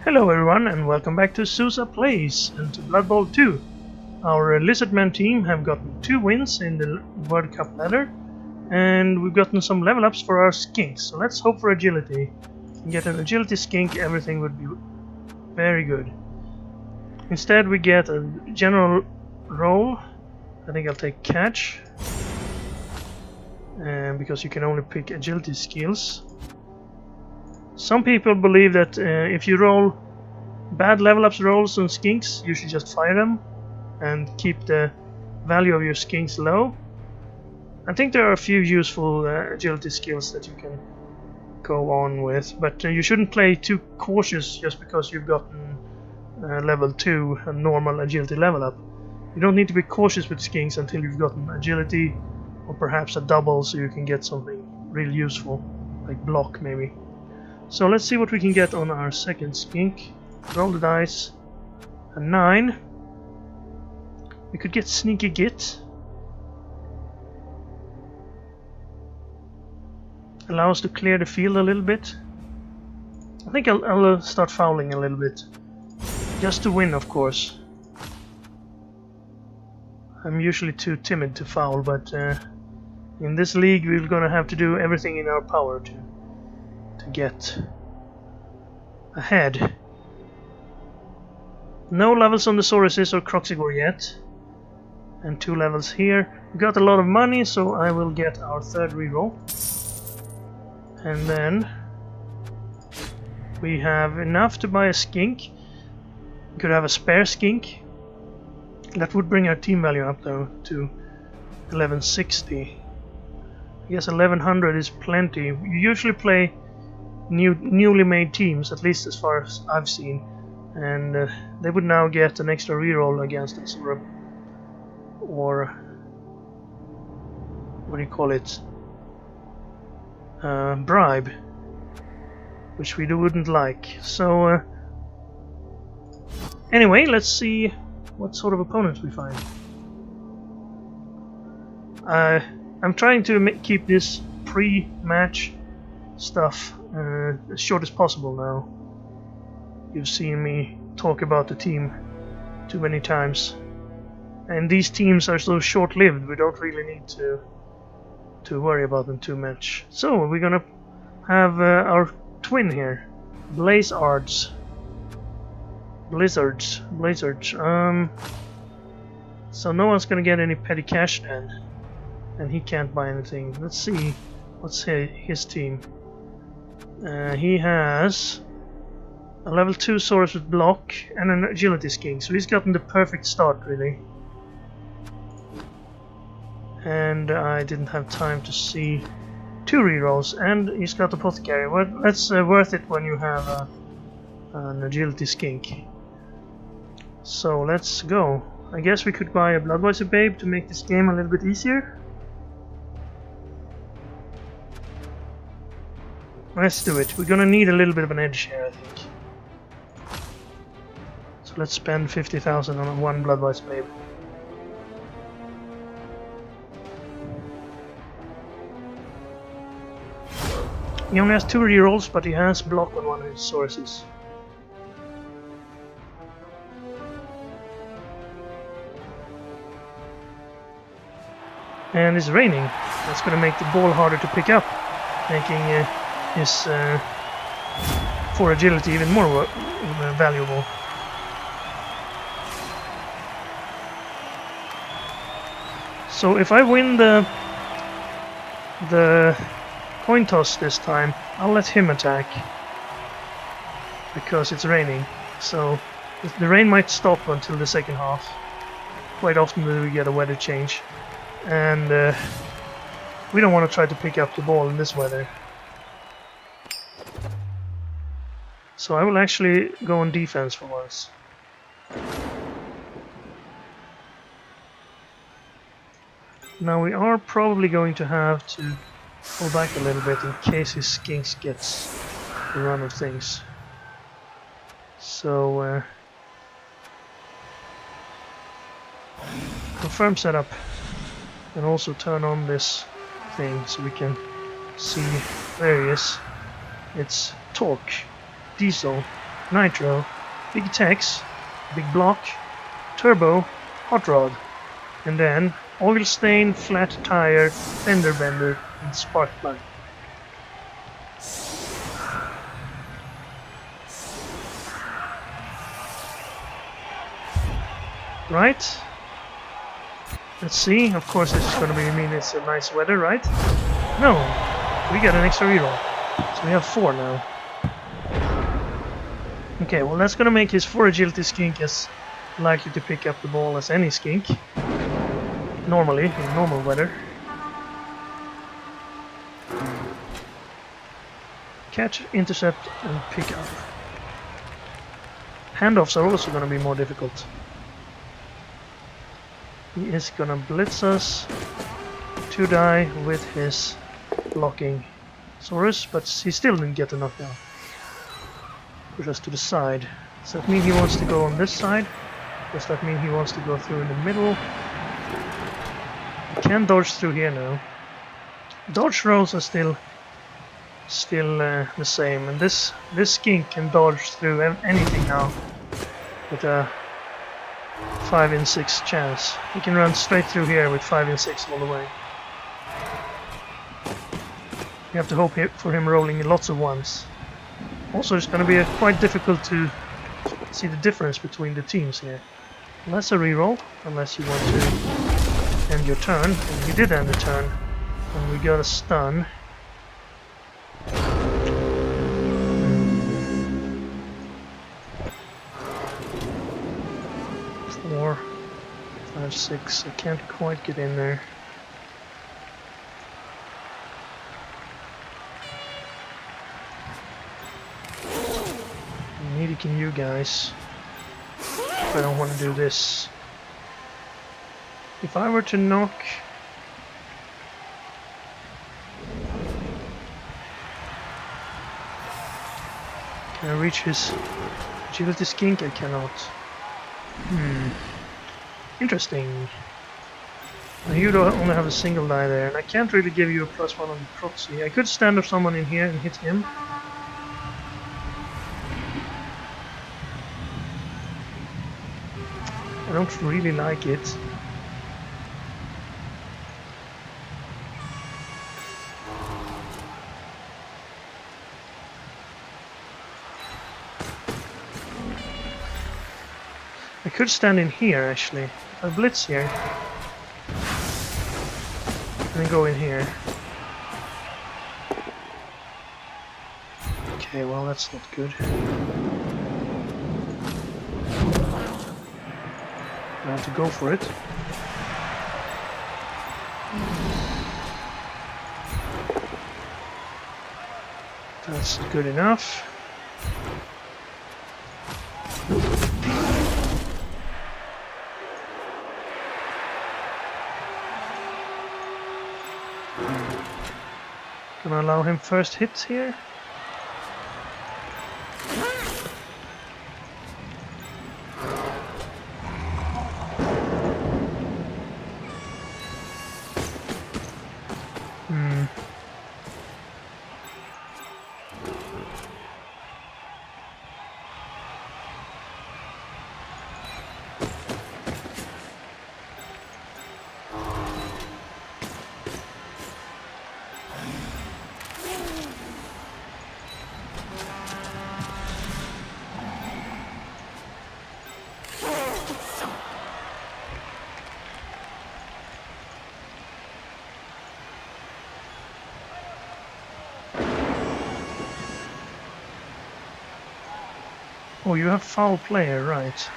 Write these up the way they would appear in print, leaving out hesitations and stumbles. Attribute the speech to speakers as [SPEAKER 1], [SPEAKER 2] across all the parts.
[SPEAKER 1] Hello everyone and welcome back to Sousa Plays and to Blood Bowl 2. Our Lizardmen team have gotten 2 wins in the World Cup ladder and we've gotten some level ups for our skinks, so let's hope for agility. If we get an agility skink, everything would be very good. Instead we get a general roll. I think I'll take catch, because you can only pick agility skills. Some people believe that if you roll bad level ups rolls on skinks, you should just fire them and keep the value of your skinks low. I think there are a few useful agility skills that you can go on with, but you shouldn't play too cautious just because you've gotten level 2 a normal agility level up. You don't need to be cautious with skinks until you've gotten agility or perhaps a double, so you can get something real useful like block maybe. So let's see what we can get on our second skink. Roll the dice. A 9. We could get Sneaky Git. Allow us to clear the field a little bit. I think I'll start fouling a little bit. Just to win, of course. I'm usually too timid to foul, but in this league we're gonna have to do everything in our power to get ahead. No levels on the Sauruses or Croxigore yet, and 2 levels here. We got a lot of money, so I will get our third reroll, and then we have enough to buy a skink. We could have a spare skink. That would bring our team value up though to 1160. I guess 1100 is plenty. You usually play newly made teams, at least as far as I've seen, and they would now get an extra reroll against us, or what do you call it, bribe, which we wouldn't like. So anyway, let's see what sort of opponents we find. I'm trying to keep this pre-match stuff as short as possible now. You've seen me talk about the team too many times, and these teams are so short-lived we don't really need to worry about them too much. So we're gonna have our twin here, Blizzards. So no one's gonna get any petty cash then, and he can't buy anything. Let's see what's his team. He has a level 2 Saurus with block and an agility skink, so he's gotten the perfect start really. And I didn't have time to see 2 rerolls, and he's got apothecary. Well, that's worth it when you have an agility skink. So let's go. I guess we could buy a Bloodweiser Babe to make this game a little bit easier. Let's do it. We're gonna need a little bit of an edge here, I think. So let's spend 50,000 on one Bloodweiser Babe. He only has 2 rerolls, but he has block on one of his sources. And it's raining. That's gonna make the ball harder to pick up, making his 4 agility even more valuable. So if I win the coin toss this time, I'll let him attack because it's raining. So the rain might stop until the second half. Quite often we get a weather change, and we don't want to try to pick up the ball in this weather. So I will actually go on defense for once. Now we are probably going to have to pull back a little bit in case his skinks gets the run of things. So confirm setup, and also turn on this thing so we can see where he is. It's Torque. Diesel. nitro, big tex, big block, turbo, hot rod, and then oil stain, flat tire, fender bender, and spark plug. Right? Let's see. Of course, this is going to mean it's a nice weather, right? No, we got an extra reroll, so we have 4 now. Okay, well that's going to make his 4 agility skink as likely to pick up the ball as any skink. Normally, in normal weather. Catch, intercept, and pick up. Handoffs are also going to be more difficult. He is going to blitz us to die with his blocking Saurus, but he still didn't get the knockdown. Push us to the side. Does that mean he wants to go on this side? Does that mean he wants to go through in the middle? He can dodge through here now. Dodge rolls are still the same, and this skink can dodge through anything now with a 5 in 6 chance. He can run straight through here with 5 in 6 all the way. You have to hope for him rolling lots of ones. Also, it's going to be quite difficult to see the difference between the teams here. Well, that's a reroll, unless you want to end your turn. And he did end the turn, and we got a stun. 4, 5, 6. I can't quite get in there. Neither can you guys. If I don't want to do this. If I were to knock... Can I reach his agility skink? I cannot. Interesting. Now you only have a single die there, and I can't really give you a +1 on the proxy. I could stand up someone in here and hit him. I don't really like it. I could stand in here actually. If I blitz here. And then go in here. Okay, well that's not good. I have to go for it. That's good enough. Gonna allow him first hit here. Oh, you have foul player, right.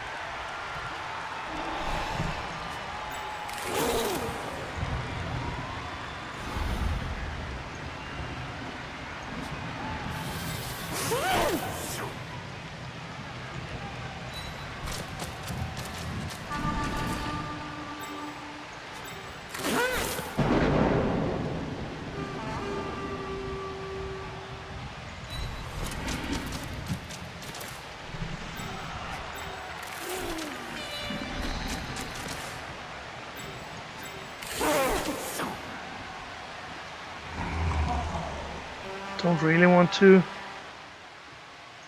[SPEAKER 1] Don't really want to.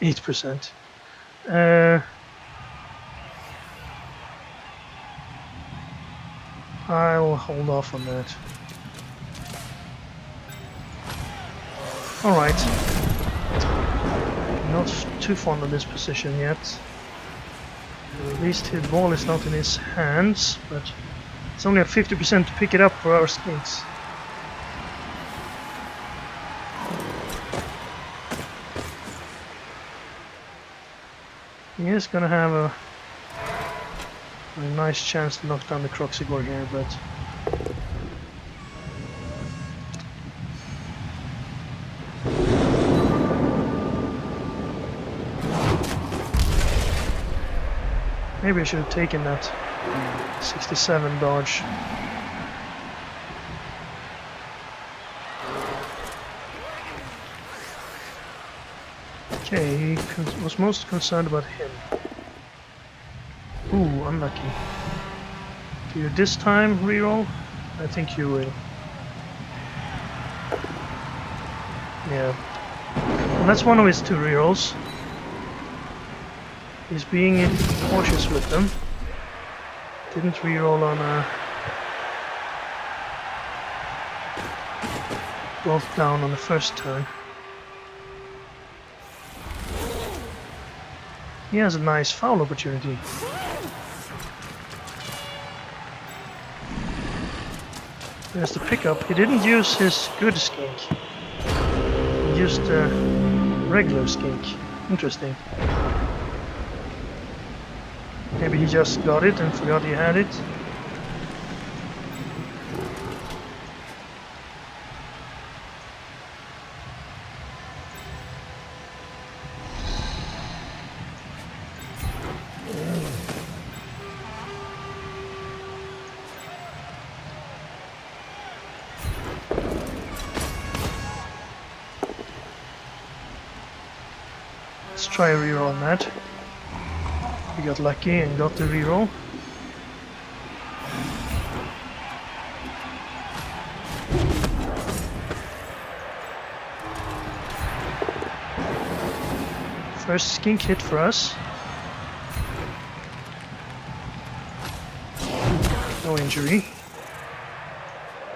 [SPEAKER 1] 8%. I'll hold off on that. Alright. Not too fond of this position yet. At least his ball is not in his hands, but it's only a 50% to pick it up for our skinks. He is gonna have a nice chance to knock down the Croxigore here, but maybe I should have taken that 67 dodge. Okay, he was most concerned about him. Ooh, unlucky. Do you this time reroll? I think you will. Yeah. And that's one of his 2 rerolls. He's being cautious with them. Didn't reroll on a both down on the first turn. He has a nice foul opportunity. There's the pickup. He didn't use his good skink. He used the regular skink. Interesting. Maybe he just got it and forgot he had it. Let's try a reroll on that. We got lucky and got the reroll. First skink hit for us. No injury.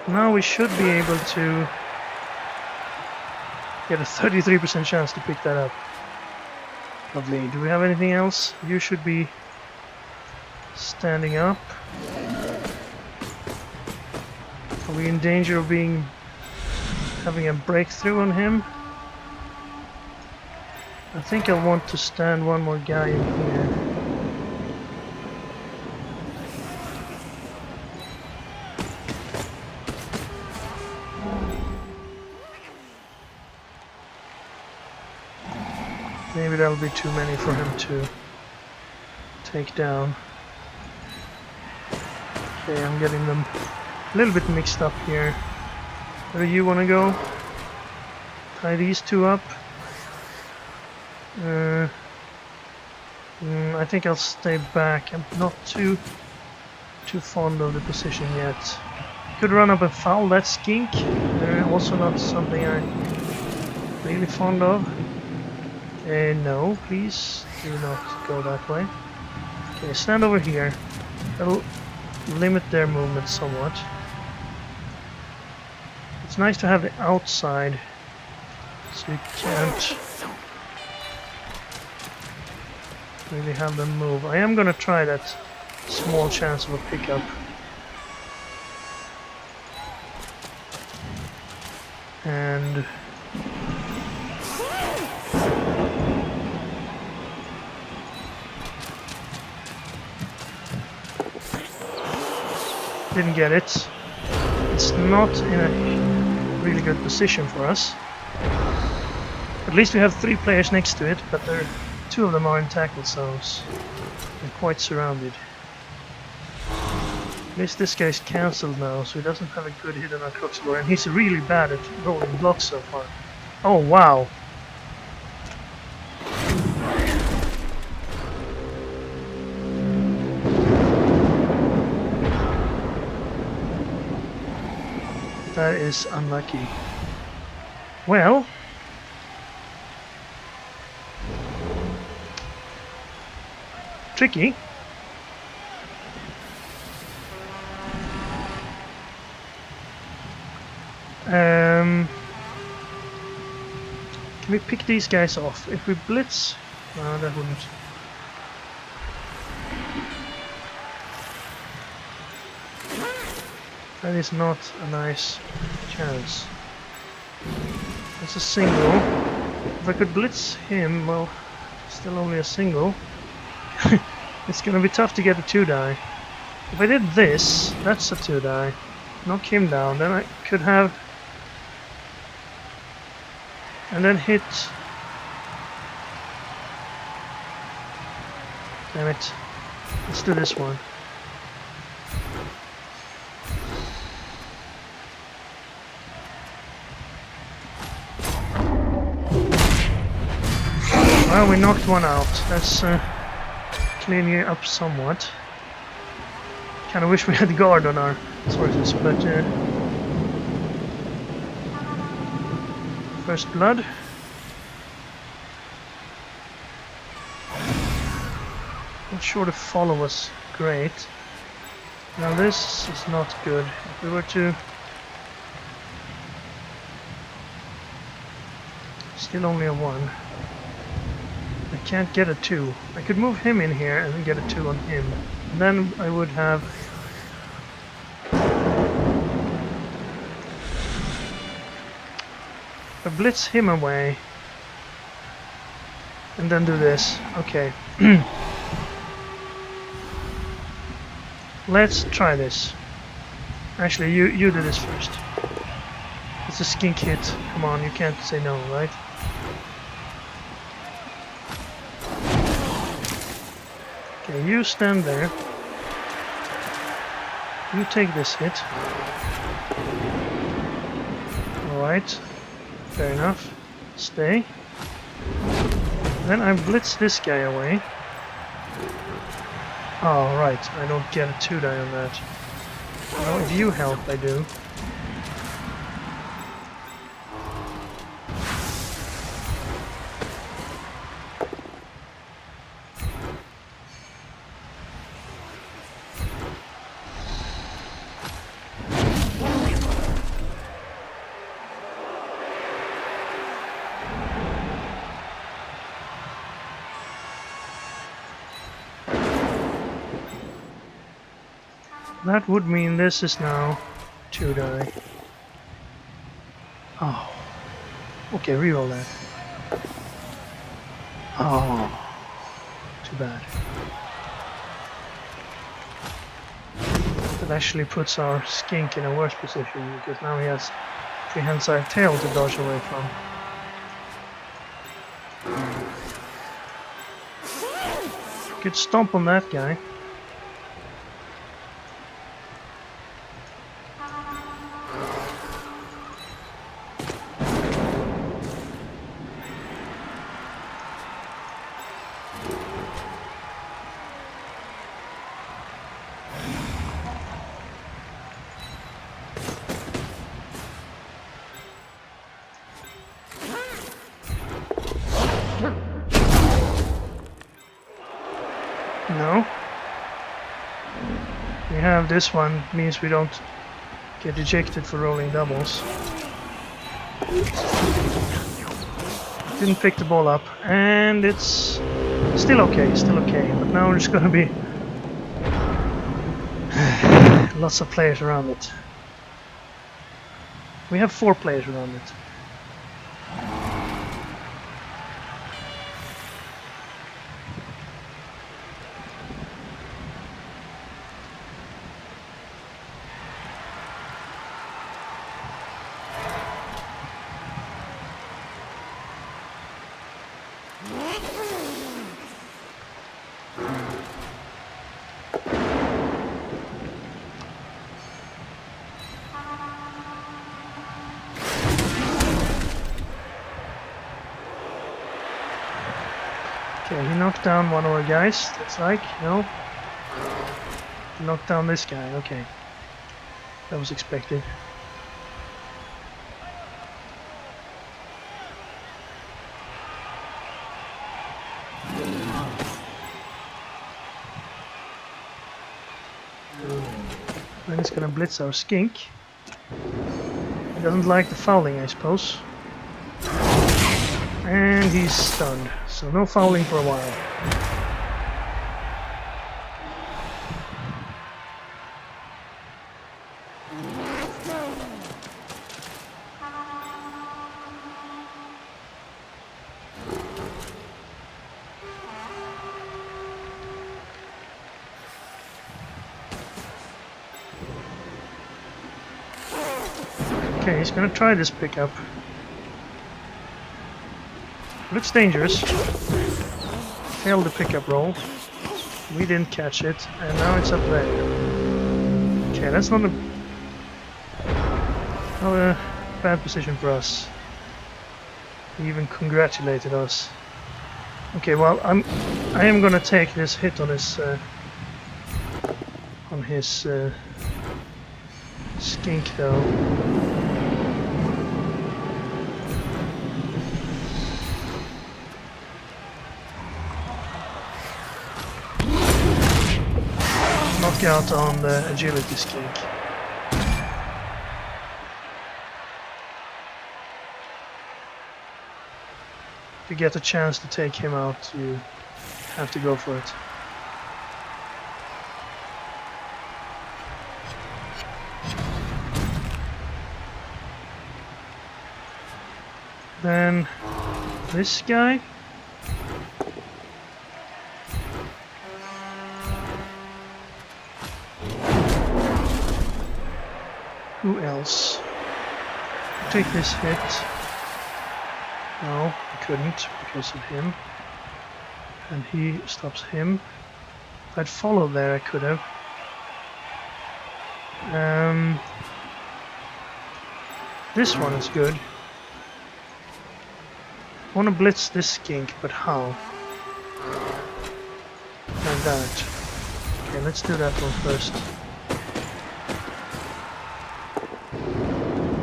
[SPEAKER 1] Now we should be able to get a 33% chance to pick that up. Lovely. Do we have anything else? You should be standing up. Are we in danger of having a breakthrough on him? I think I want to stand one more guy in here. Maybe that'll be too many for him to take down. Okay, I'm getting them a little bit mixed up here. Where do you want to go? Tie these 2 up. I think I'll stay back. I'm not too fond of the position yet. Could run up and foul that skink. Also not something I'm really fond of. No, please do not go that way. Okay, stand over here. That'll limit their movement somewhat. It's nice to have the outside, so you can't really have them move. I am gonna try that small chance of a pickup. And didn't get it. It's not in a really good position for us. At least we have 3 players next to it, but 2 of them are in tackle zones. They're quite surrounded. At least this guy's cancelled now, so he doesn't have a good hit on our Croxigore, and he's really bad at rolling blocks so far. Oh wow! That is unlucky. Well, tricky. Can we pick these guys off? If we blitz... No, that wouldn't. That is not a nice chance. It's a single. If I could blitz him, well, still only a single. It's gonna be tough to get a 2-die. If I did this, that's a 2-die. Knock him down, then I could have... And then hit... Damn it. Let's do this one. Well, we knocked one out. That's cleaning it up somewhat. Kind of wish we had guard on our sources, but first blood. Not sure the follow was great. Now this is not good. If we were to... Still only a 1. I can't get a 2. I could move him in here and then get a 2 on him. And then I would have... I blitz him away. And then do this. Okay. Let's try this. Actually, you do this first. It's a skink hit. Come on, you can't say no, right? Okay, you stand there. You take this hit. Alright. Fair enough. Stay. Then I blitz this guy away. Oh, right. I don't get a 2-die on that. Well, if you help, I do. That would mean this is now 2-die. Oh. Okay, reroll that. Oh. Too bad. That actually puts our skink in a worse position because now he has prehensile tail to dodge away from. Good stomp on that guy. No. We have this one, means we don't get ejected for rolling doubles. Didn't pick the ball up, and it's still okay, but now there's gonna be lots of players around it. We have 4 players around it. Okay, he knocked down one of our guys, looks like. No? He knocked down this guy, okay. That was expected. Then it's gonna blitz our skink. He doesn't like the fouling, I suppose. And he's stunned, so no fouling for a while. Okay, he's gonna try this pickup. Looks dangerous. Failed the pickup roll. We didn't catch it, and now it's up there. Okay, that's not a bad position for us. He even congratulated us. Okay, well, I am gonna take this hit on his skink though. Out on the agility skink. To get a chance to take him out, you have to go for it. Then this guy. Who else? Take this hit. No, I couldn't because of him. And he stops him. If I'd followed there, I could have. This one is good. I want to blitz this skink, but how? Like that. Okay, let's do that one first.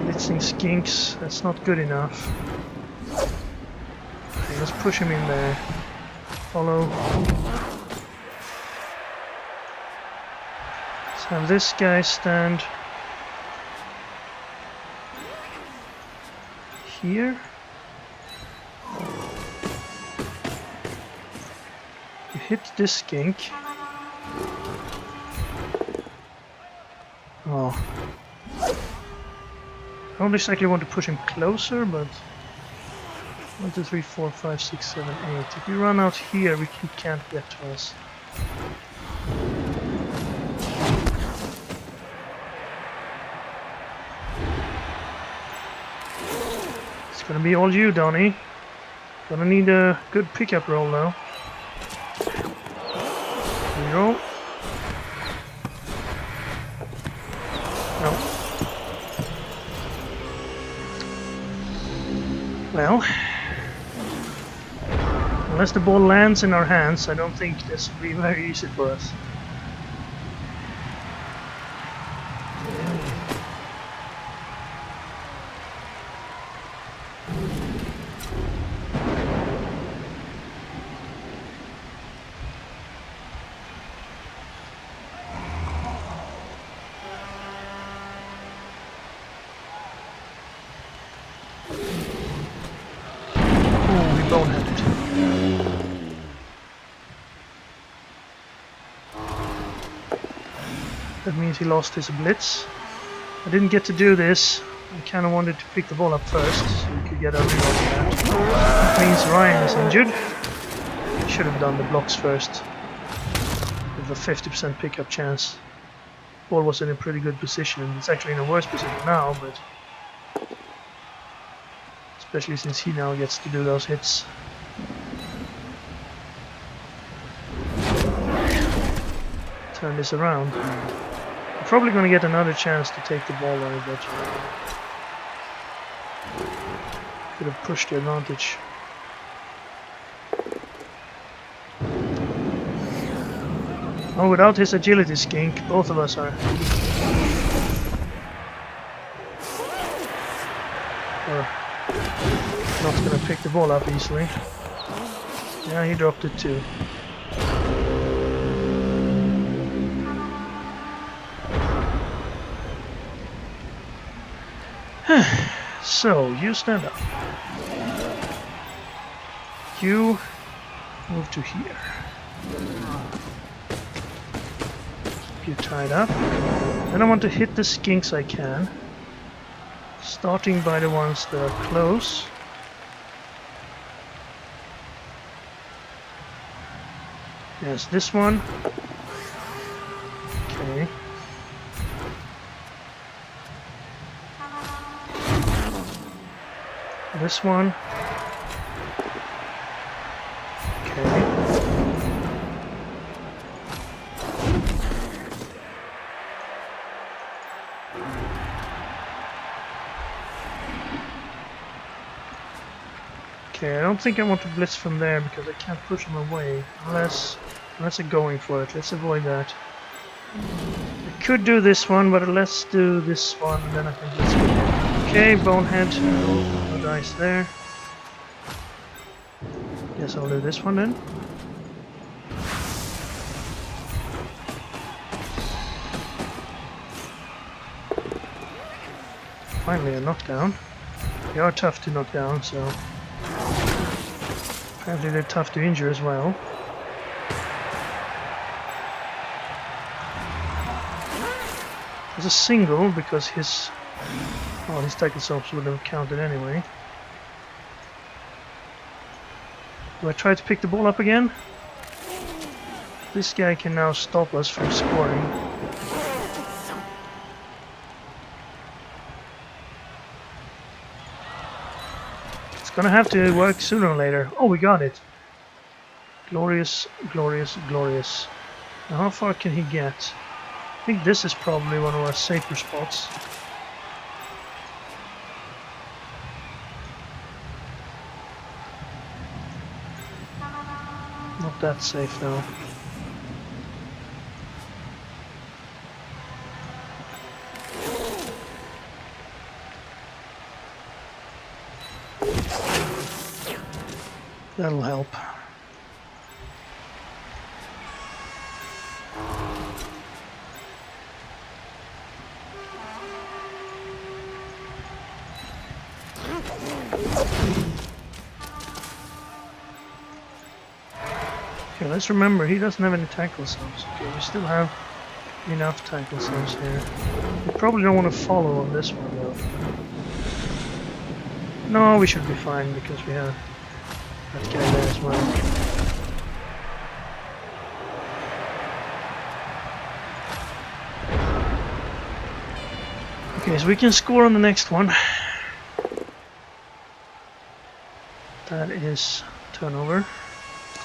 [SPEAKER 1] Blitzing skinks, that's not good enough. Okay, let's push him in there. Follow. Let's have this guy stand here. You hit this skink. Oh. I don't exactly want to push him closer, but 1, 2, 3, 4, 5, 6, 7, 8. If we run out here, he can't get to us. It's gonna be all you, Donnie. Gonna need a good pickup roll now. Here we go. No. Well, unless the ball lands in our hands, I don't think this will be very easy for us. That means he lost his blitz. I didn't get to do this. I kind of wanted to pick the ball up first, so we could get a reload of that. That means Ryan is injured. I should have done the blocks first, with a 50% pickup chance. Ball was in a pretty good position. It's actually in a worse position now, but especially since he now gets to do those hits. Turn this around. I'm probably going to get another chance to take the ball out, but could have pushed the advantage. Oh, without his agility skink, both of us are not going to pick the ball up easily. Yeah, he dropped it too. So, you stand up. You move to here. Keep you tied up. Then I want to hit the skinks I can. Starting by the ones that are close. Yes, this one. Okay. This one. Okay. Okay, I don't think I want to blitz from there because I can't push him away unless they're going for it. Let's avoid that. I could do this one, but let's do this one and then I can blitz from there. Okay, bonehead. No dice there. Guess I'll do this one then. Finally a knockdown. They are tough to knock down, so apparently they're tough to injure as well. There's a single because his tackle soaps would have counted anyway. Do I try to pick the ball up again? This guy can now stop us from scoring. It's gonna have to work sooner or later. Oh, we got it! Glorious, glorious, glorious. Now how far can he get? I think this is probably one of our safer spots. Not that safe though. That'll help. Okay, let's remember he doesn't have any tackle subs. Okay, we still have enough tackle subs here. We probably don't want to follow on this one though. No, we should be fine because we have that guy there as well. Okay, so we can score on the next one. That is turnover.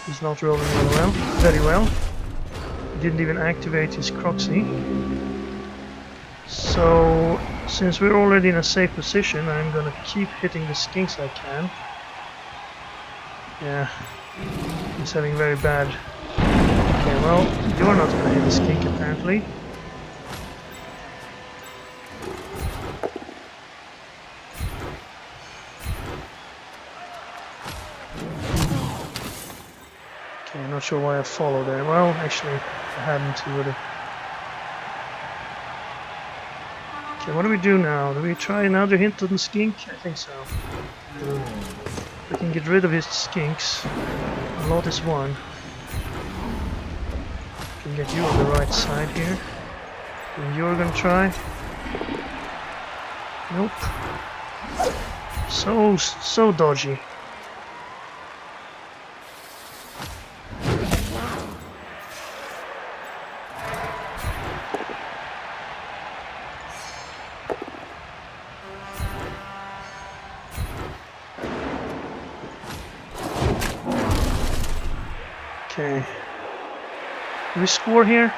[SPEAKER 1] He's not rolling very well. He didn't even activate his Croxy. So, since we're already in a safe position, I'm gonna keep hitting the skinks I can. Yeah, he's having very bad. Okay, well, you're not gonna hit the skink apparently. Okay, I'm not sure why I followed there. Well, actually, if I hadn't, he would have. Okay, what do we do now? Do we try another hint on the skink? I think so. We can get rid of his skinks. A lot is one. Can get you on the right side here. And you're gonna try. Nope. So dodgy. Okay. Do we score here?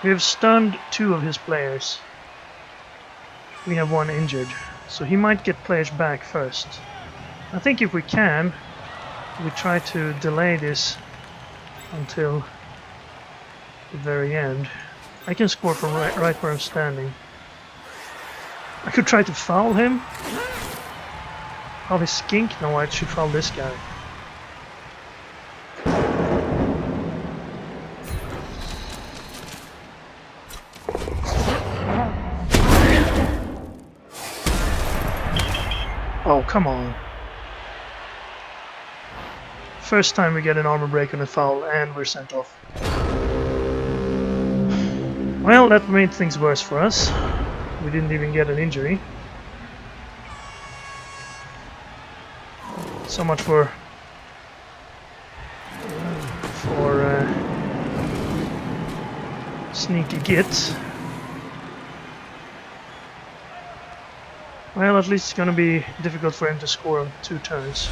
[SPEAKER 1] We have stunned 2 of his players. We have 1 injured, so he might get players back first. I think if we can, we try to delay this until the very end. I can score from right where I'm standing. I could try to foul him. Foul his skink? No, I should foul this guy. Oh, come on. First time we get an armor break on a foul and we're sent off. Well, that made things worse for us. We didn't even get an injury. So much for sneaky git. Well, at least it's gonna be difficult for him to score on 2 turns.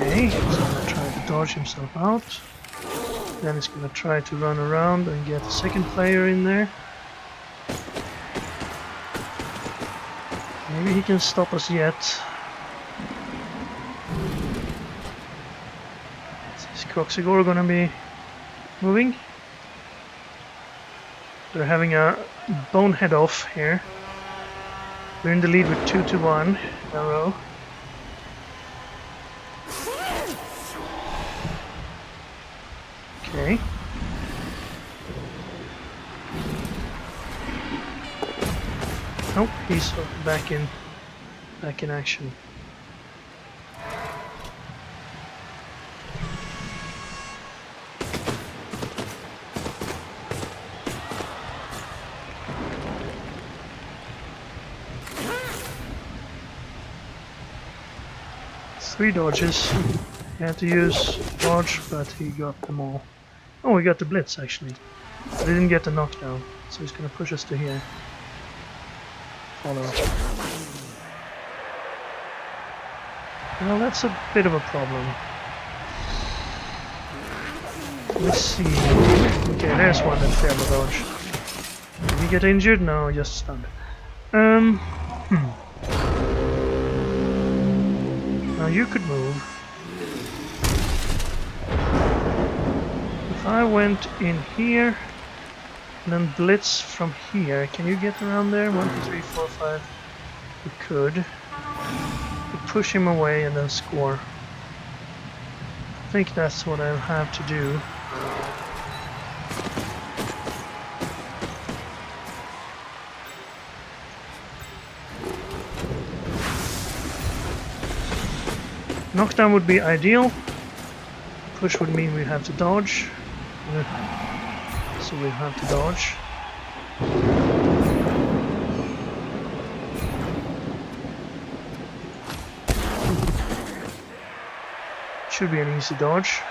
[SPEAKER 1] Okay, he's gonna try to dodge himself out. Then he's gonna try to run around and get a second player in there. Maybe he can stop us yet. Is Croxigor gonna be moving? They're having a bonehead off here. We're in the lead with 2-1 in a row. Okay. Oh, he's back in action. Three dodges. He had to use dodge, but he got them all. Oh, we got the blitz actually. But he didn't get the knockdown, so he's gonna push us to here. Follow. Well, that's a bit of a problem. Let's see. Okay, there's one that failed the dodge. Did he get injured? No, just stunned. Now you could move. If I went in here and then blitz from here, can you get around there? 1, 2, 3, 4, 5. We could. We push him away and then score. I think that's what I'll have to do. Knockdown would be ideal. Push would mean we have to dodge. So we have to dodge. Should be an easy dodge.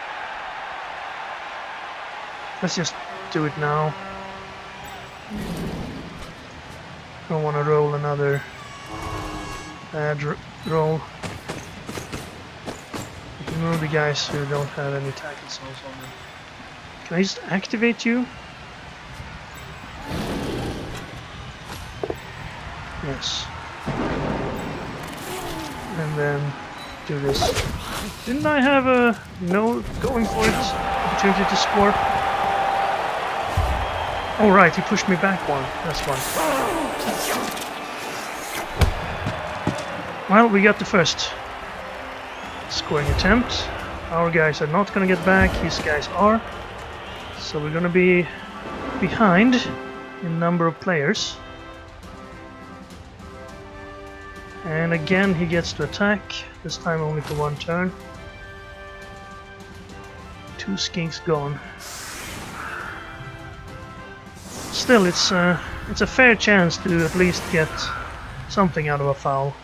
[SPEAKER 1] Let's just do it now. Don't want to roll another bad roll. Move the guys who don't have any tackle cells on them. Can I just activate you? Yes. And then do this. Didn't I have a no going for it opportunity to score? Oh right, he pushed me back one. That's why. Well, we got the first scoring attempt. Our guys are not gonna get back, his guys are. So we're gonna be behind in number of players. And again he gets to attack, this time only for 1 turn. 2 skinks gone. Still, it's a fair chance to at least get something out of a foul.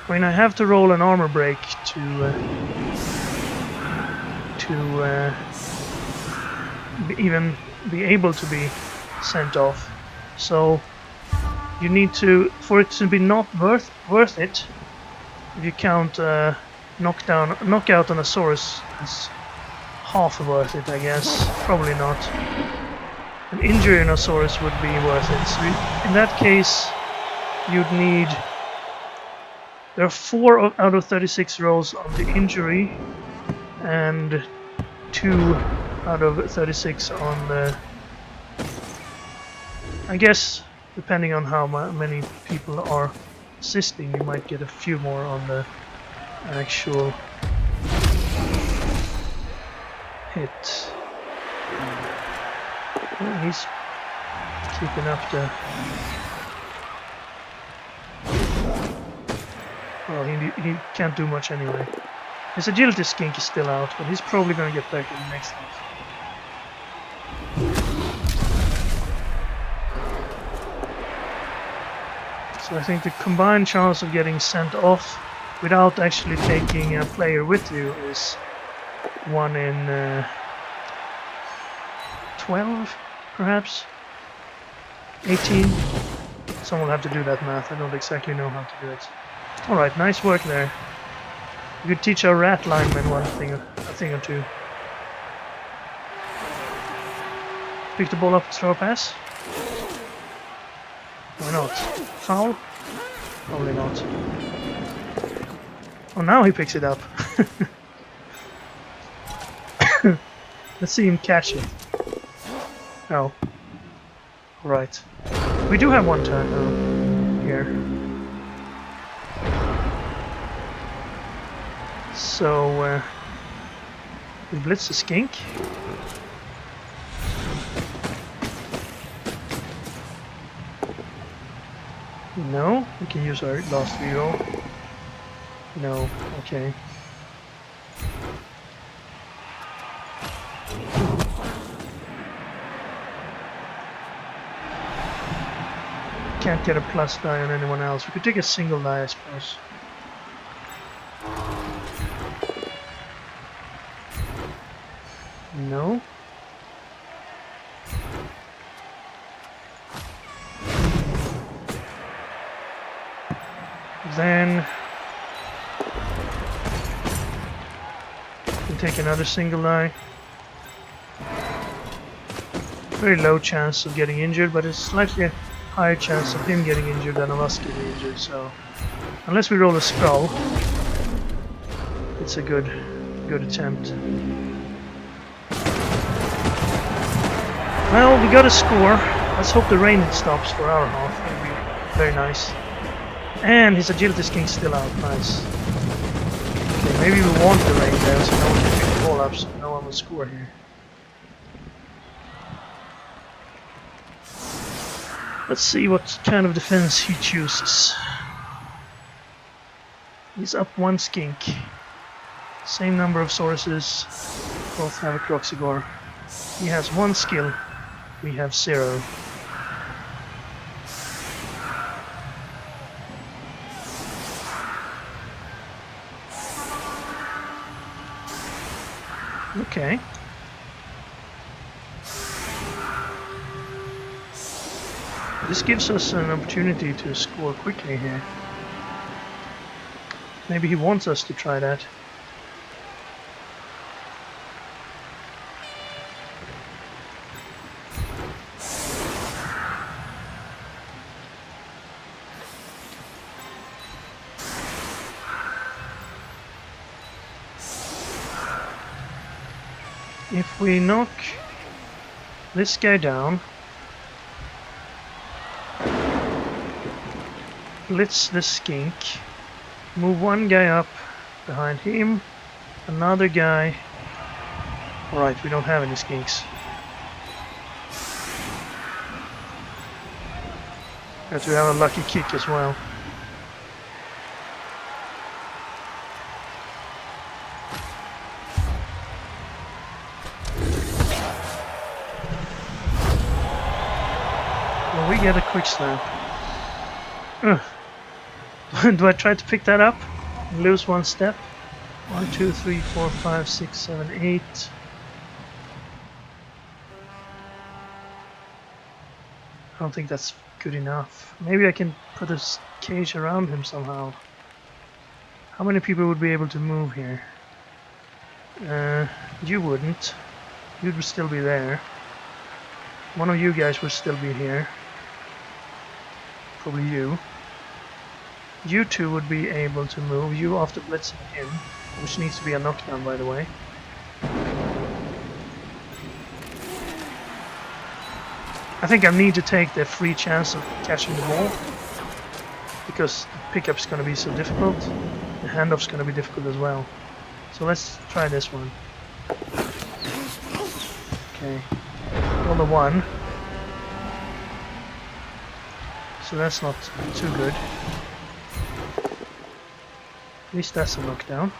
[SPEAKER 1] I mean, I have to roll an armor break to even be able to be sent off. So you need to, for it to be not worth it, if you count knockout on a Saurus as half worth it, I guess. Probably not. an Injuriosaurus would be worth it. So in that case, you'd need... There are 4 out of 36 rolls on the injury, and 2 out of 36 on the... I guess, depending on how many people are assisting, you might get a few more on the actual hit. Well, he's keeping up the... Well, he can't do much anyway. His agility skink is still out, but he's probably going to get back in the next one. So I think the combined chance of getting sent off without actually taking a player with you is 1 in 12, perhaps? 18? Someone will have to do that math, I don't exactly know how to do it. Alright, nice work there. We could teach our rat linemen a thing or two. Pick the ball up, throw a pass? Why not? Foul? Probably not. Oh, now he picks it up. Let's see him catch it. Oh. Right. We do have one turn here. So, we blitz the skink. No, we can use our last reroll. No, okay. Can't get a plus die on anyone else. We could take a single die, I suppose. No. Then we can take another single die. Very low chance of getting injured, but it's slightly higher chance of him getting injured than of us getting injured, so unless we roll a skull, it's a good attempt. Well, we got a score. Let's hope the rain stops for our half. That would be very nice. And his agility skink's still out. Nice. Okay, maybe we want the rain there so no one can pick the ball up, so no one will score here. Let's see what kind of defense he chooses. He's up 1 skink. Same number of sources. Both have a Croxigore. He has 1 skill. We have 0. Okay. This gives us an opportunity to score quickly here. Maybe he wants us to try that. If we knock this guy down, blitz the skink, move 1 guy up behind him, another guy. Alright, we don't have any skinks. But we have a lucky kick as well. Well, we get a quick snap. Do I try to pick that up and lose 1 step? 1, 2, 3, 4, 5, 6, 7, 8. I don't think that's good enough. Maybe I can put a cage around him somehow. How many people would be able to move here? You wouldn't. You'd still be there. One of you guys will still be here. Probably you. You two would be able to move. You after blitzing him, which needs to be a knockdown, by the way. I think I need to take the free chance of catching the ball, because the pickup's going to be so difficult. The handoff's going to be difficult as well. So let's try this one. Okay. Roll a 1. So that's not too good. At least that's a knockdown.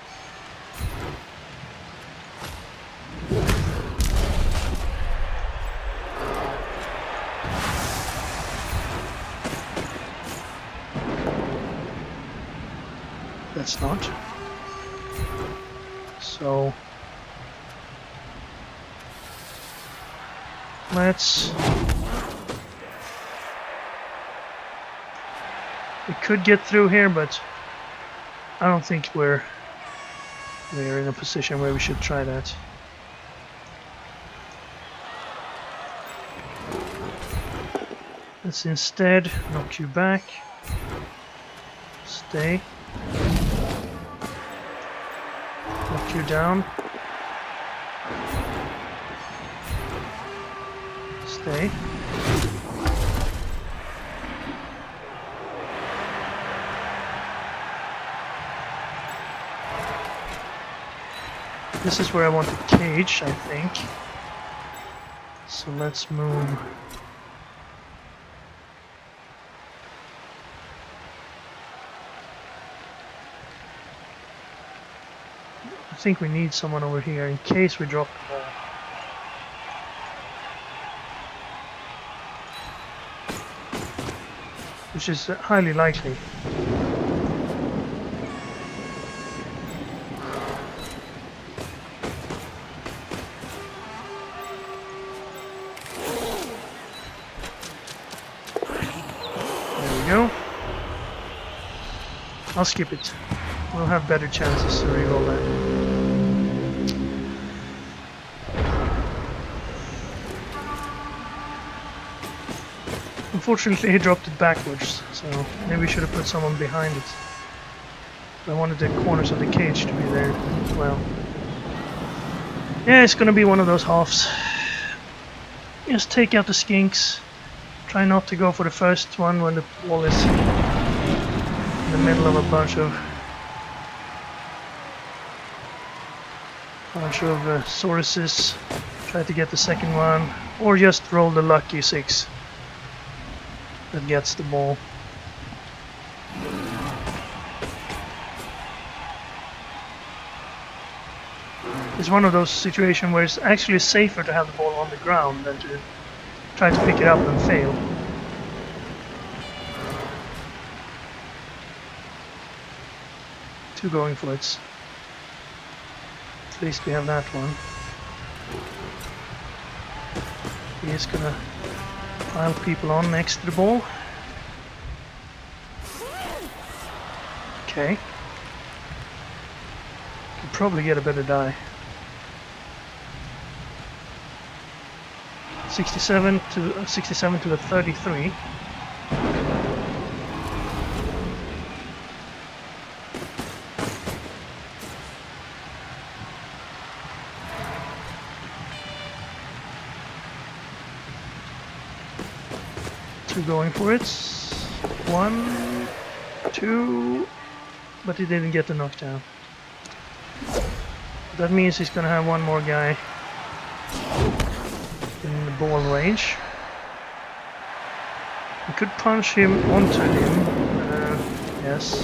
[SPEAKER 1] That's not. So let's... We could get through here, but I don't think we're in a position where we should try that. Let's instead knock you back. Stay. Knock you down. Stay. This is where I want to cage, I think. So let's move. I think we need someone over here in case we drop the ball. Which is highly likely. I'll skip it. We'll have better chances to reroll that. Unfortunately, he dropped it backwards, so maybe we should have put someone behind it. I wanted the corners of the cage to be there as well. Yeah, it's gonna be one of those halves. Just take out the skinks. Try not to go for the first one when the ball is in the middle of a bunch of Sauruses. Try to get the second one, or just roll the lucky 6 that gets the ball. It's one of those situations where it's actually safer to have the ball on the ground than to try to pick it up and fail. Two going for it. At least we have that one. He's gonna pile people on next to the ball. Okay. Could probably get a better die. 67 to a 33. Two going for it. 1, 2, but he didn't get the knockdown. That means he's gonna have one more guy in the ball range. We could punch him onto him. Yes.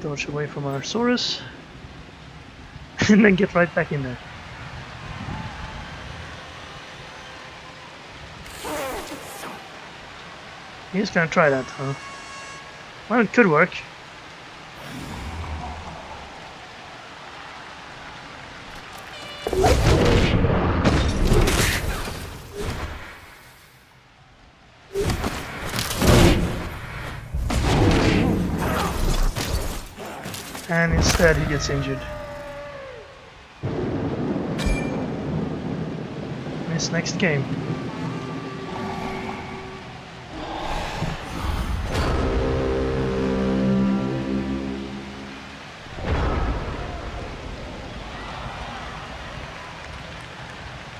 [SPEAKER 1] Dodge away from our Saurus. And then get right back in there. He's gonna try that, huh? Well, it could work. And instead he gets injured. His next game.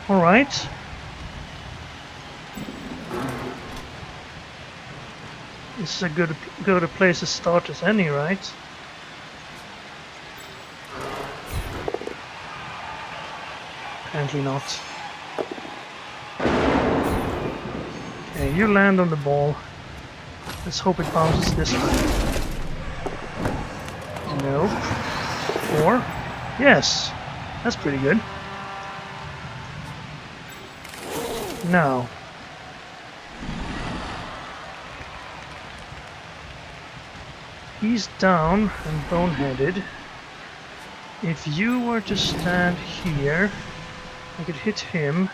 [SPEAKER 1] Alright. This is a good place to start as any, right? Apparently not. Okay, you land on the ball. Let's hope it bounces this way. Nope. 4. Yes. That's pretty good. Now. He's down and boneheaded. If you were to stand here, I could hit him.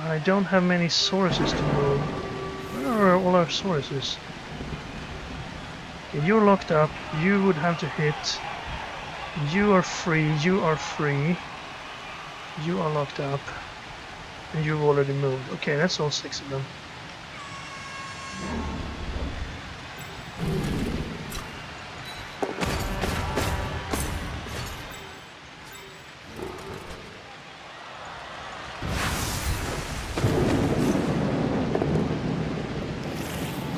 [SPEAKER 1] I don't have many sources to move. Where are all our sources? Okay, you're locked up. You would have to hit. You are free. You are free. You are locked up. And you've already moved. Okay, that's all 6 of them.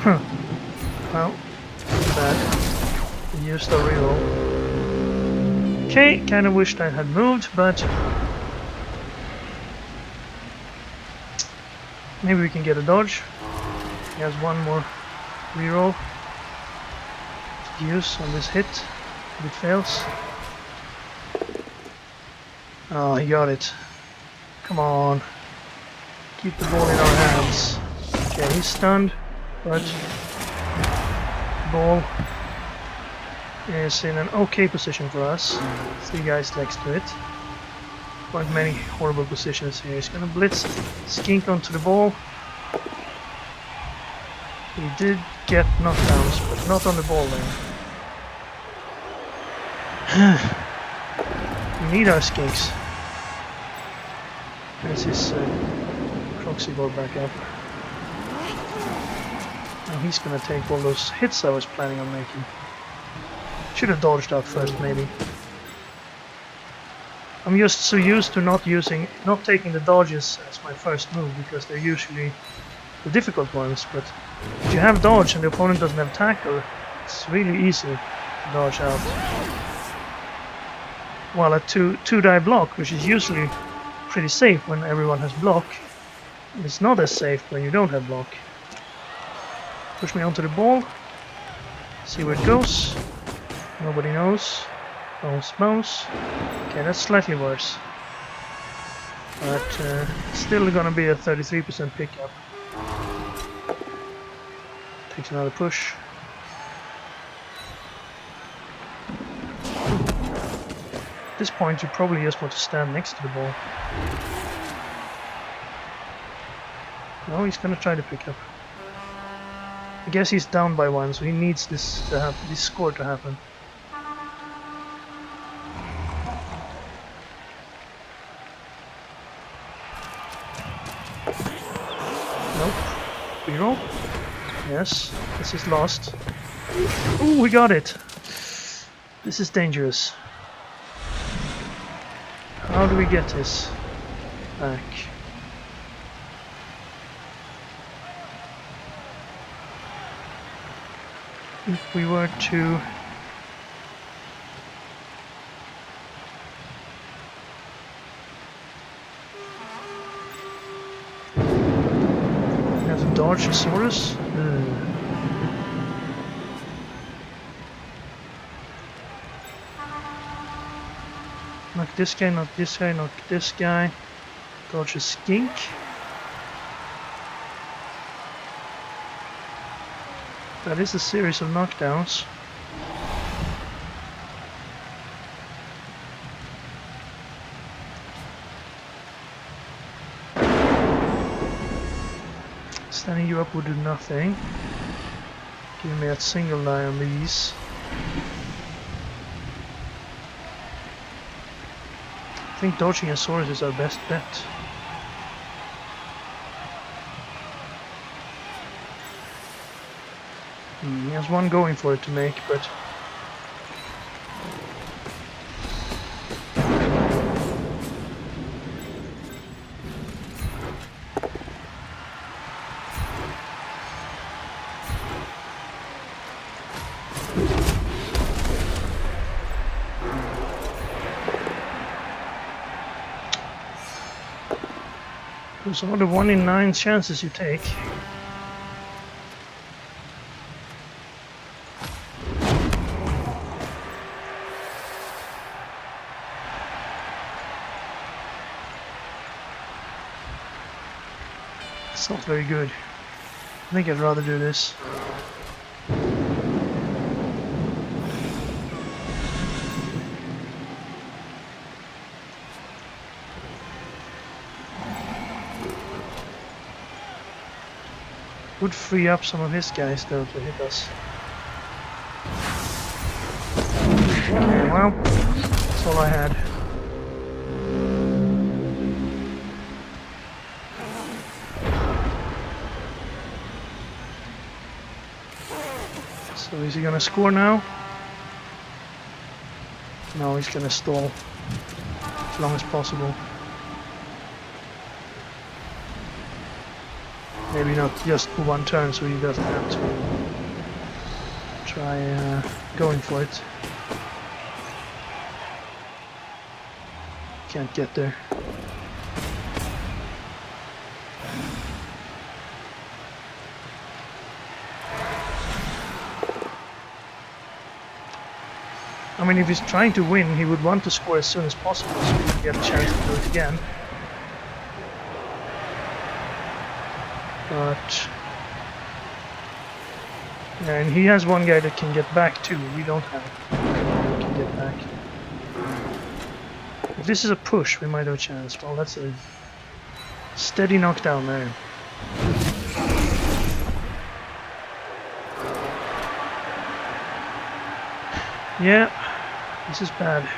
[SPEAKER 1] Huh. Well, too bad. We used a reroll. Okay, kinda wished I had moved, but maybe we can get a dodge. He has one more reroll to use on this hit if it fails. Oh, he got it. Come on. Keep the ball in our hands. Okay, he's stunned, but the ball is in an okay position for us. 3 guys next to it. Quite many horrible positions here. He's gonna blitz Skink onto the ball. He did get knockdowns, but not on the ball lane. We need our Skinks. There's his proxy ball back up. Now he's gonna take all those hits I was planning on making. Should have dodged out first, maybe. I'm just so used to not taking the dodges as my first move because they're usually the difficult ones. But if you have dodge and the opponent doesn't have tackle, it's really easy to dodge out. While a two-die block, which is usually pretty safe when everyone has block, it's not as safe when you don't have block. Push me onto the ball. See where it goes. Nobody knows. Bounce, bounce. Okay, that's slightly worse. But still gonna be a 33% pickup. Takes another push. At this point you probably just want to stand next to the ball. No, he's gonna try to pick up. I guess he's down by 1, so he needs this score to happen. Nope. Reroll? Yes, this is lost. Ooh, we got it! This is dangerous. How do we get this back? If we were to have to dodge a Saurus? Knock this guy, knock this guy, knock this guy. Dodge a Skink. That is a series of knockdowns. Standing you up would do nothing. Give me that single die on these. I think dodging a Saurus is our best bet. He has one going for it to make, but Those are the 1 in 9 chances you take. It's not very good. I think I'd rather do this. Would free up some of his guys though to hit us. Okay, well, that's all I had. So is he gonna score now? No, he's gonna stall as long as possible. Maybe not just for one turn, so he doesn't have to try going for it. Can't get there. I mean, if he's trying to win, he would want to score as soon as possible so he can get a chance to do it again. But yeah, and he has one guy that can get back too. We don't have one that can get back. If this is a push, we might have a chance. Well, that's a steady knockdown there. Yeah, this is bad.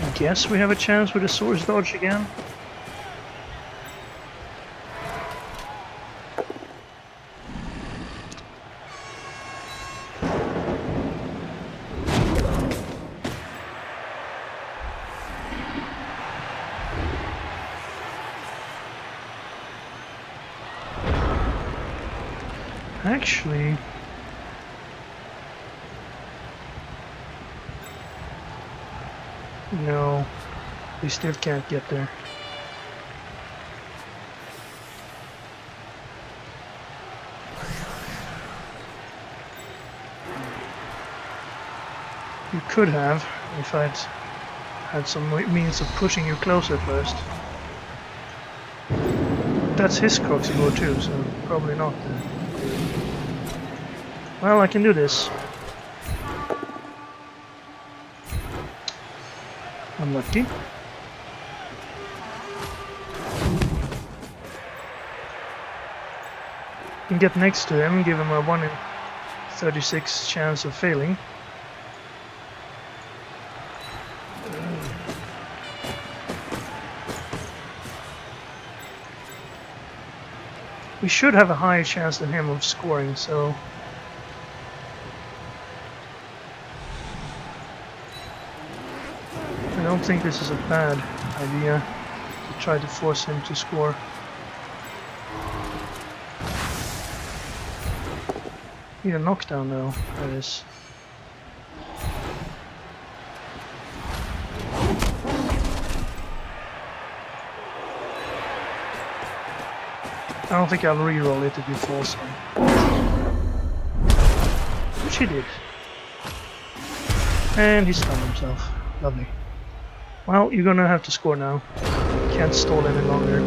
[SPEAKER 1] I guess we have a chance with a source dodge again. Actually, no, we still can't get there. You could have, if I'd had some means of pushing you closer first. That's his Croxy board too, so probably not. Well, I can do this. Unlucky. Can get next to him, give him a 1 in 36 chance of failing. We should have a higher chance than him of scoring, so I don't think this is a bad idea to try to force him to score. Need a knockdown though, that is. I don't think I'll re-roll it if you force him. Which he did. And he stunned himself. Lovely. Well, you're gonna have to score now. Can't stall any longer.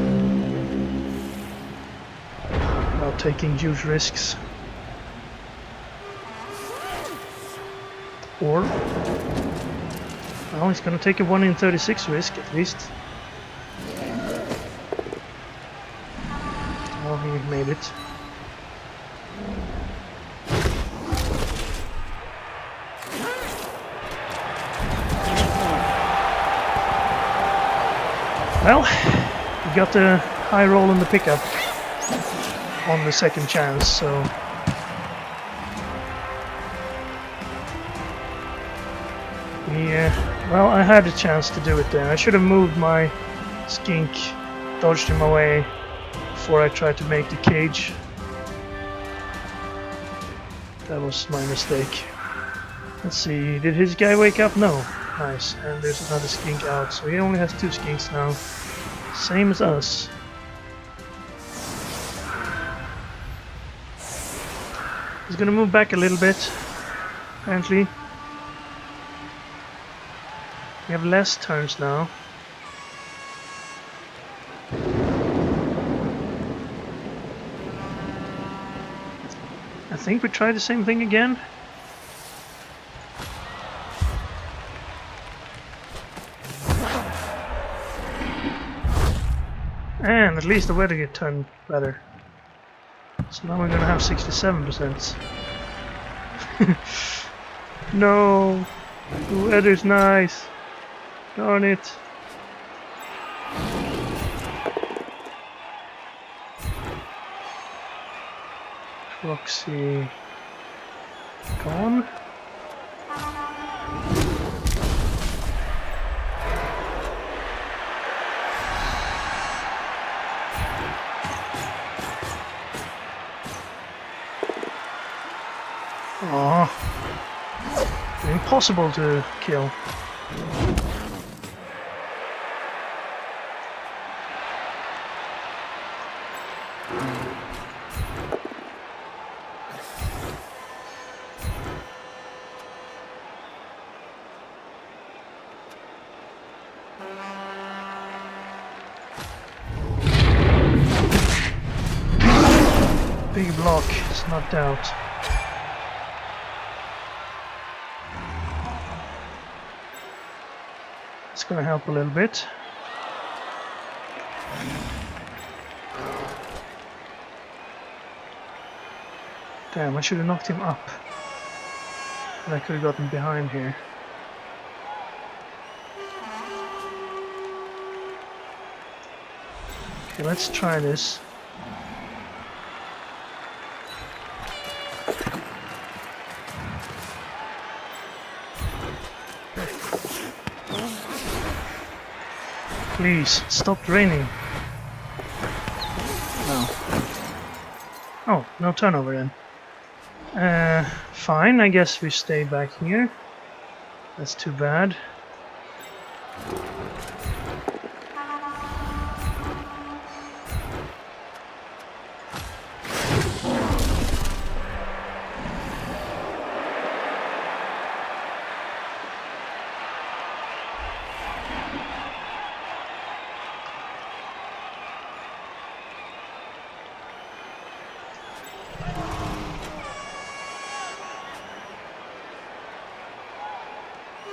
[SPEAKER 1] Without taking huge risks. Or... well, he's gonna take a 1 in 36 risk at least. Well, he made it. Well, we got the high roll on the pickup on the second chance, so... Yeah, well, I had a chance to do it there. I should have moved my skink, dodged him away before I tried to make the cage. That was my mistake. Let's see, did his guy wake up? No. Nice, and there's another skink out, so he only has 2 skinks now. Same as us. He's gonna move back a little bit, apparently. We have less turns now. I think we try the same thing again. And at least the weather get turned better. So now we're gonna have 67%. No! The weather's nice! Darn it! Roxy gone. Oh, impossible to kill. Big block, it's knocked out. It's gonna help a little bit. Damn, I should have knocked him up. And I could have gotten behind here. Okay, let's try this. Please, stop raining. No. Oh, no turnover then. Fine, I guess we stay back here. That's too bad.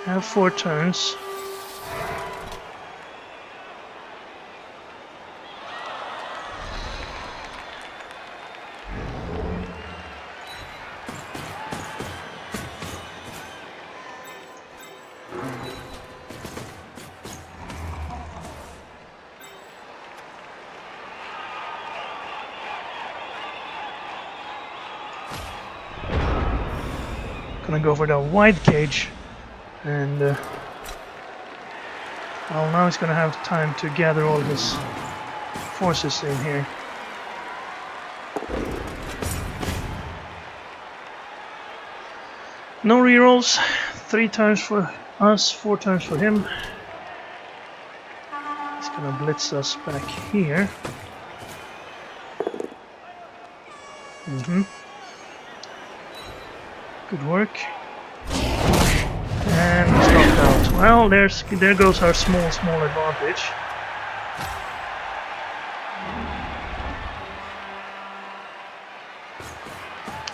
[SPEAKER 1] I have 4 turns. Gonna go for the wide cage. And well, now he's gonna have time to gather all his forces in here. No rerolls. 3 turns for us, 4 turns for him. He's gonna blitz us back here. Good work. And he's knocked out. Well, there goes our small advantage.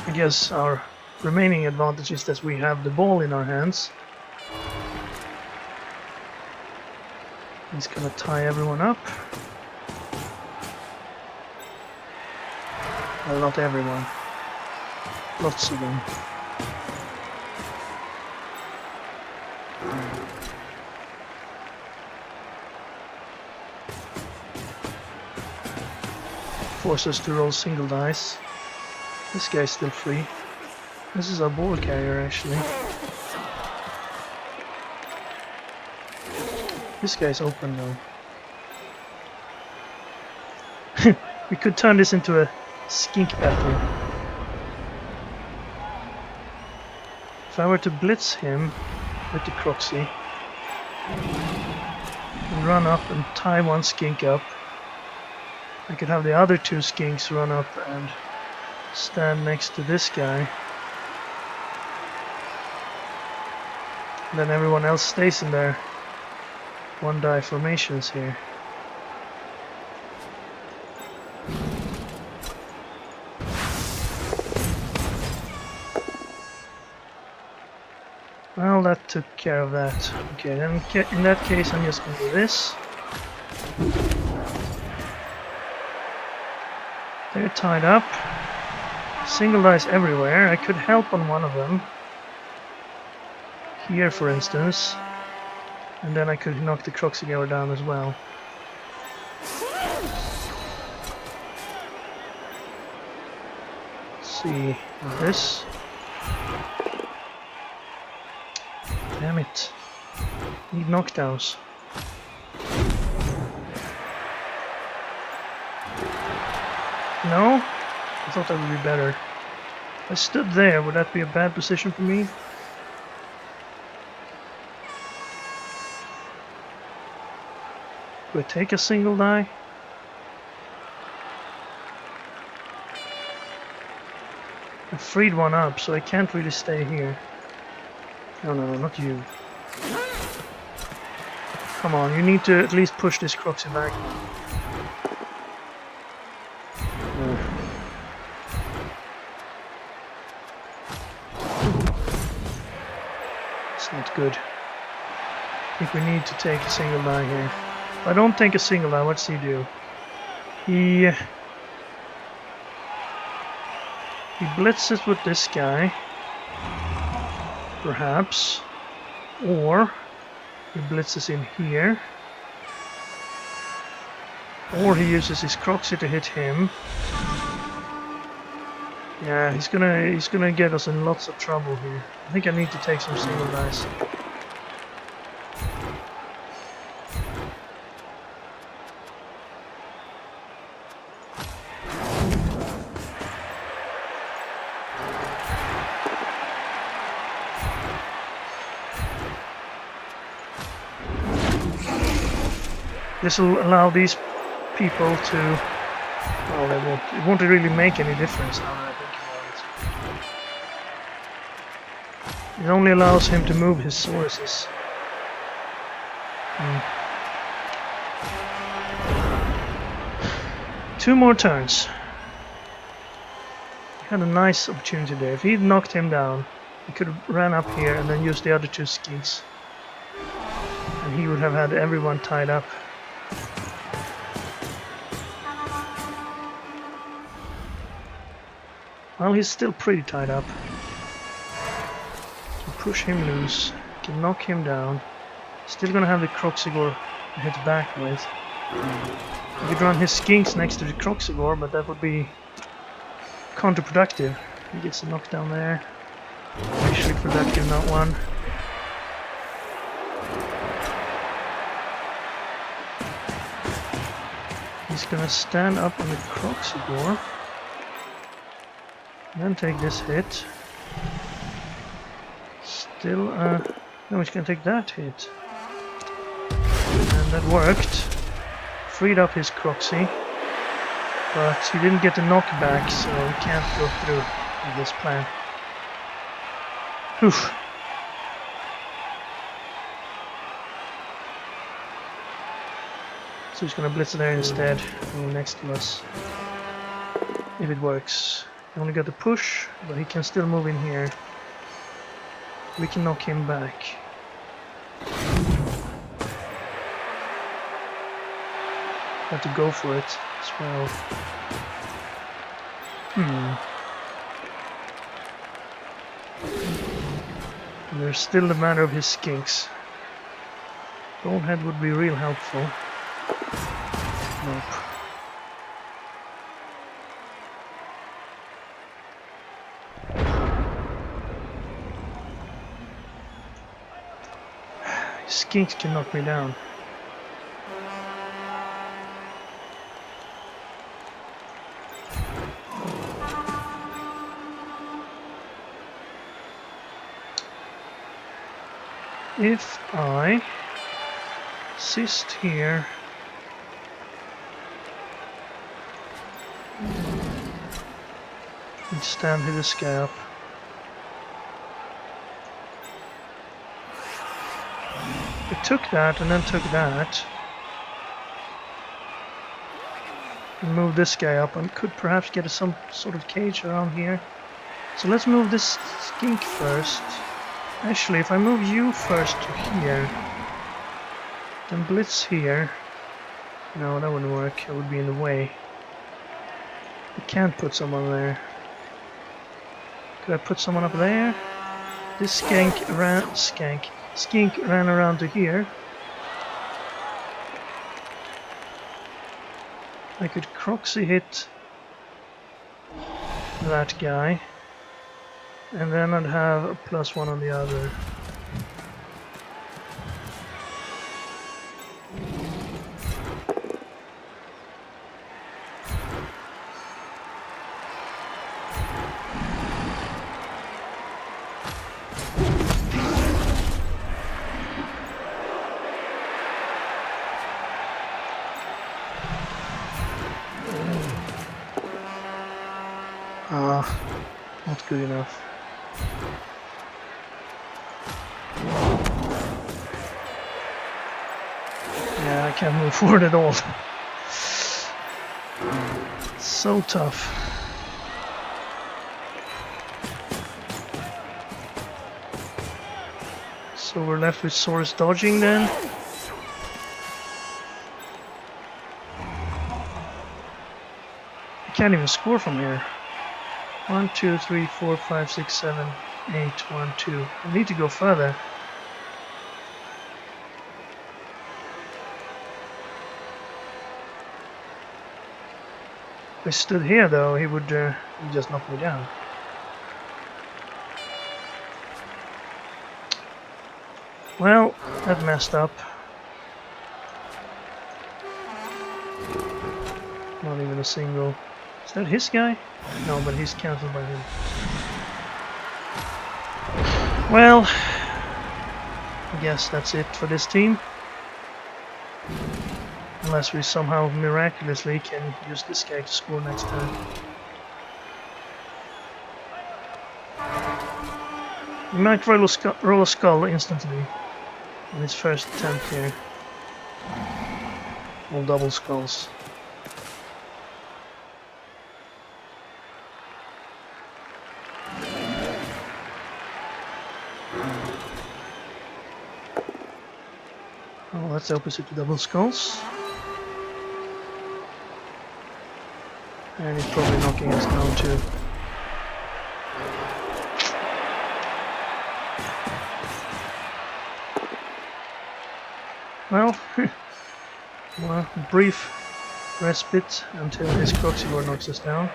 [SPEAKER 1] I guess our remaining advantage is that we have the ball in our hands. He's gonna tie everyone up. Well, not everyone. Lots of them. force us to roll single dice. This guy's still free. This is our ball carrier actually. This guy's open now. We could turn this into a skink battle. If I were to blitz him with the Croxy and run up and tie one skink up, I could have the other two skinks run up and stand next to this guy. And then everyone else stays in their one die formations here. Well, that took care of that. Okay, then in that case I'm just going to do this. They're tied up. Single dice everywhere. I could help on one of them. Here, for instance. And then I could knock the Croxy Goer down as well. Let's see. This. Damn it. Need knockdowns. No? I thought that would be better. If I stood there, would that be a bad position for me? Do I take a single die? I freed one up, so I can't really stay here. No, not you. Come on, you need to at least push this Croxy back. It's not good. I think we need to take a single die here. If I don't take a single die, what's he do? He blitzes with this guy. Perhaps. Or he blitzes in here. Or he uses his Croxy to hit him. Yeah, he's gonna get us in lots of trouble here. I think I need to take some single dice. This will allow these people to... well, it won't really make any difference now that I think about it. It only allows him to move his sources. Two more turns. He had a nice opportunity there. If he'd knocked him down, he could have ran up here and then used the other two skinks. And he would have had everyone tied up. Well, he's still pretty tied up. So push him loose, can knock him down. Still gonna have the Croxy Goer to hit back with. I could run his skinks next to the Croxy Goer, but that would be counterproductive. He gets a knockdown there. Actually productive, not one. He's gonna stand up on the Croxy Goer. Then take this hit. Still, no, he's gonna take that hit. And that worked. Freed up his Croxy. But he didn't get the knockback, so he can't go through with this plan. Oof. So he's gonna blitz there instead, next to us. If it works. He only got the push, but he can still move in here. We can knock him back. Have to go for it as well. And there's still the matter of his skinks. Bonehead would be real helpful. Nope. Skinks can knock me down. If I assist here and stand here to scalp, it took that and then took that and move this guy up and could perhaps get some sort of cage around here. So let's move this skink first. Actually, if I move you first to here, then Blitz here. No, that wouldn't work. It would be in the way. I can't put someone there. Could I put someone up there? This skink ran around to here. I could Croxy hit that guy, and then I'd have a +1 on the other. Not good enough. Yeah, I can't move forward at all. So tough. So we're left with Saurus dodging then. I can't even score from here. 1, 2, 3, 4, 5, 6, 7, 8, 1, 2. I need to go further. If I stood here though, he would just knock me down. Well, that messed up. Not even a single. Is that his guy? No, but he's cancelled by him. Well, I guess that's it for this team. Unless we somehow miraculously can use this guy to score next time. We might roll a skull instantly on his first attempt here. All double skulls. Oh, that's the opposite to double skulls. And he's probably knocking us down too. Well, well, brief respite until his Croxivore knocks us down.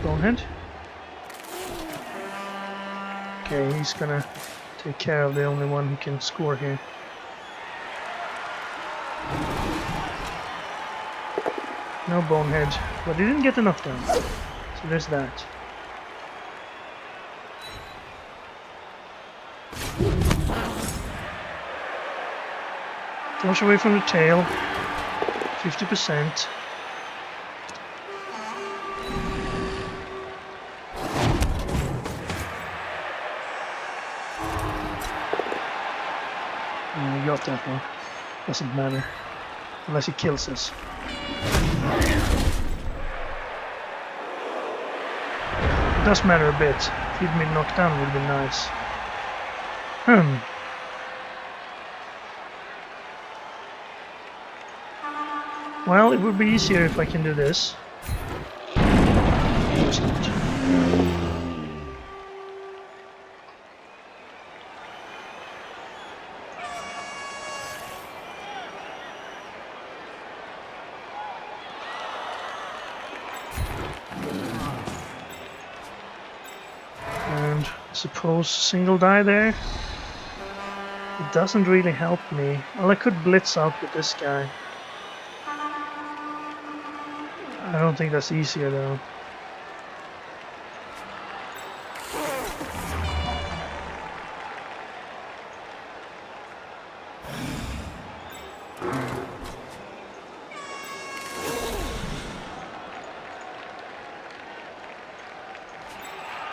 [SPEAKER 1] Bonehead. Okay, he's gonna take care of the only one who can score here. No Bonehead, but he didn't get the knockdown, so there's that. Dodge away from the tail, 50%. We got that one. Doesn't matter. Unless he kills us. It does matter a bit. If he'd been knocked down would have been nice. Well, it would be easier if I can do this. Suppose single die there. It doesn't really help me. Well, I could blitz out with this guy. I don't think that's easier though.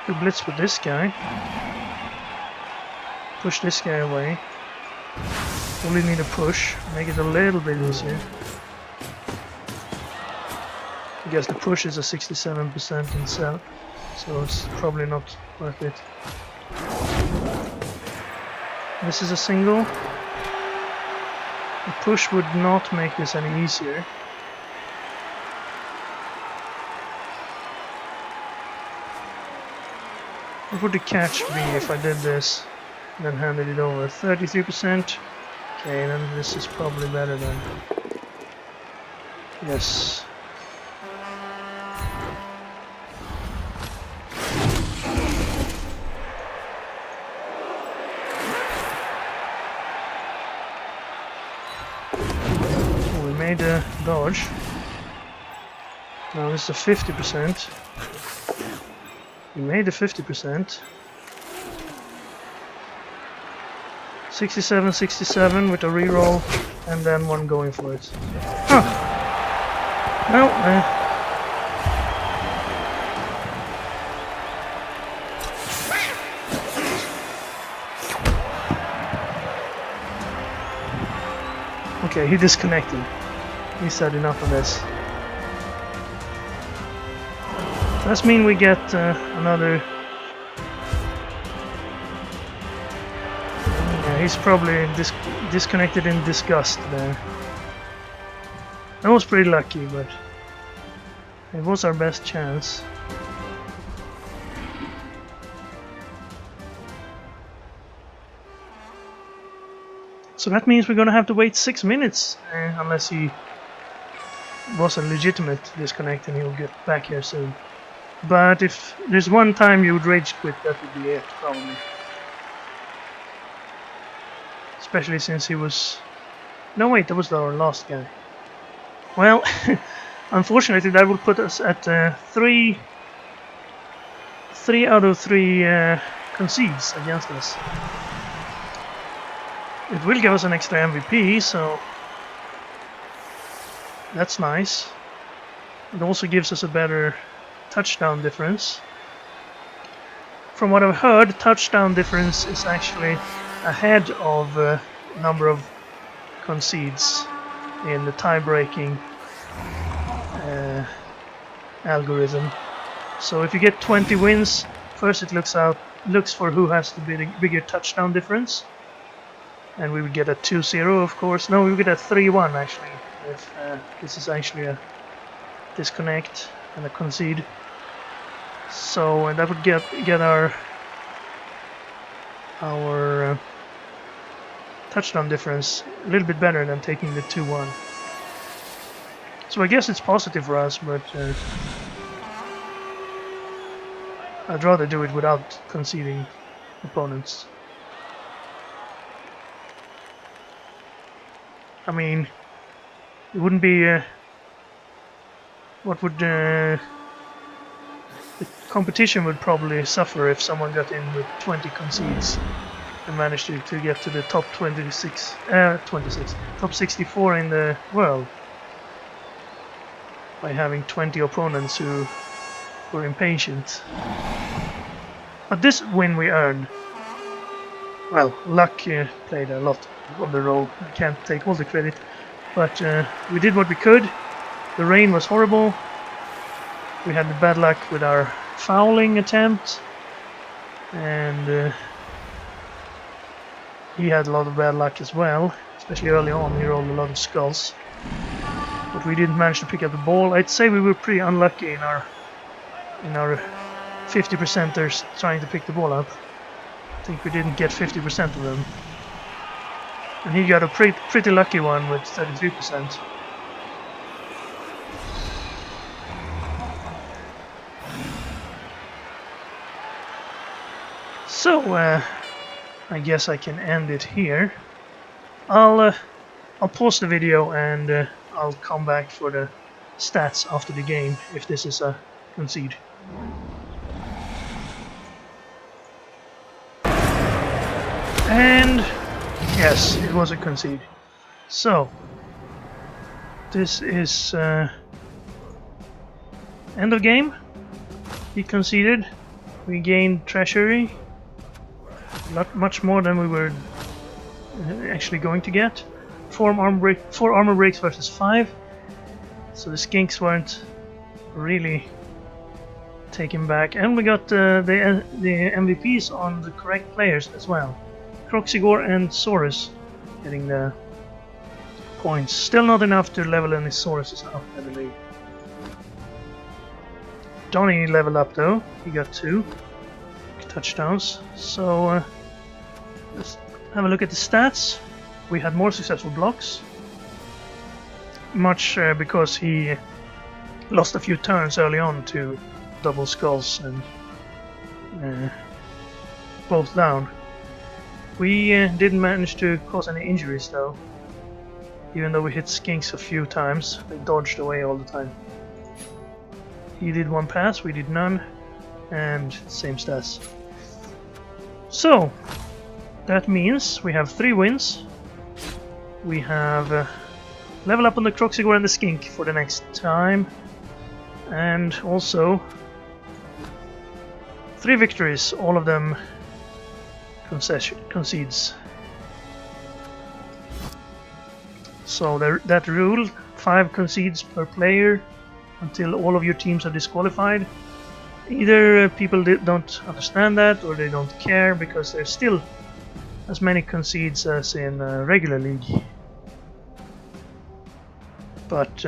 [SPEAKER 1] Could blitz with this guy. Push this guy away. Only need a push, make it a little bit easier. I guess the push is a 67% in cell, so it's probably not worth it. This is a single. The push would not make this any easier. What would the catch be if I did this and then handed it over? 33%? Okay, then this is probably better then. Yes. Oh, we made a dodge. Now this is a 50%. We made a 50%. 67 with a reroll and then one going for it. Huh. No. Okay, he disconnected. He said enough of this. Does mean we get another. Yeah, he's probably disconnected in disgust there. That was pretty lucky, but it was our best chance. So that means we're gonna have to wait 6 minutes, unless he was a legitimate disconnect and he'll get back here soon. But if there's one time you would rage quit, that would be it, probably. Especially since he was... No wait, that was our last guy. Well, unfortunately that would put us at 3 out of 3 concedes against us. It will give us an extra MVP, so that's nice. It also gives us a better touchdown difference. From what I've heard, touchdown difference is actually ahead of number of concedes in the tie-breaking algorithm. So if you get 20 wins, first it looks for who has the bigger touchdown difference, and we would get a 2-0, of course. No, we would get a 3-1 actually, if this is actually a disconnect and a concede. So that would get our touchdown difference a little bit better than taking the 2-1. So I guess it's positive for us, but I'd rather do it without conceding opponents. I mean, it wouldn't be what would the competition would probably suffer if someone got in with 20 concedes and managed to get to the top top 64 in the world by having 20 opponents who were impatient. But this win we earned. Well, luck played a lot of the role. I can't take all the credit, but we did what we could. The rain was horrible. We had the bad luck with our fouling attempt, and he had a lot of bad luck as well, especially early on. He rolled a lot of skulls, but we didn't manage to pick up the ball. I'd say we were pretty unlucky in our 50%ers trying to pick the ball up. I think we didn't get 50% of them, and he got a pretty lucky one with 33%. So, I guess I can end it here. I'll pause the video and I'll come back for the stats after the game if this is a concede. And yes, it was a concede. So this is end of game. He conceded. We gained treasury, much more than we were actually going to get. 4 armor breaks versus 5. So the skinks weren't really taken back, and we got the MVPs on the correct players as well. Croxigor and Saurus getting the points. Still not enough to level any Sauruses up, I believe. Donnie leveled up though. He got 2 touchdowns. So let's have a look at the stats. We had more successful blocks. Much because he lost a few turns early on to double skulls and both down. We didn't manage to cause any injuries though. Even though we hit skinks a few times, they dodged away all the time. He did 1 pass, we did none, and same stats. So, that means we have 3 wins. We have level up on the Croxigor and the skink for the next time, and also 3 victories, all of them concedes. So that rule, 5 concedes per player until all of your teams are disqualified. Either people don't understand that or they don't care, because there's still as many concedes as in regular league. But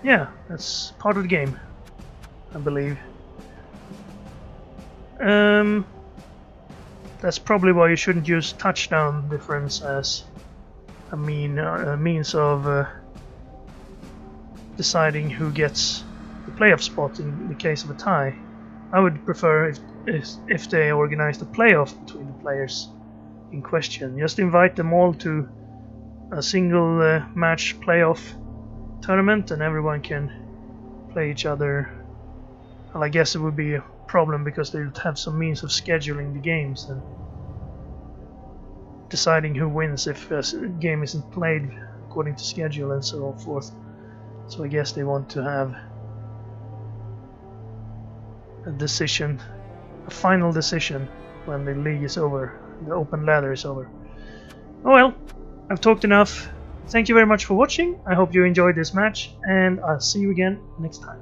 [SPEAKER 1] yeah, that's part of the game, I believe. That's probably why you shouldn't use touchdown difference as a means of deciding who gets the playoff spot in the case of a tie. I would prefer if they organized a playoff between the players in question. Just invite them all to a single match playoff tournament and everyone can play each other. Well, I guess it would be a problem because they would have some means of scheduling the games and deciding who wins if a game isn't played according to schedule and so forth. So I guess they want to have a decision, a final decision when the league is over, the open ladder is over. Oh well, I've talked enough. Thank you very much for watching. I hope you enjoyed this match, and I'll see you again next time.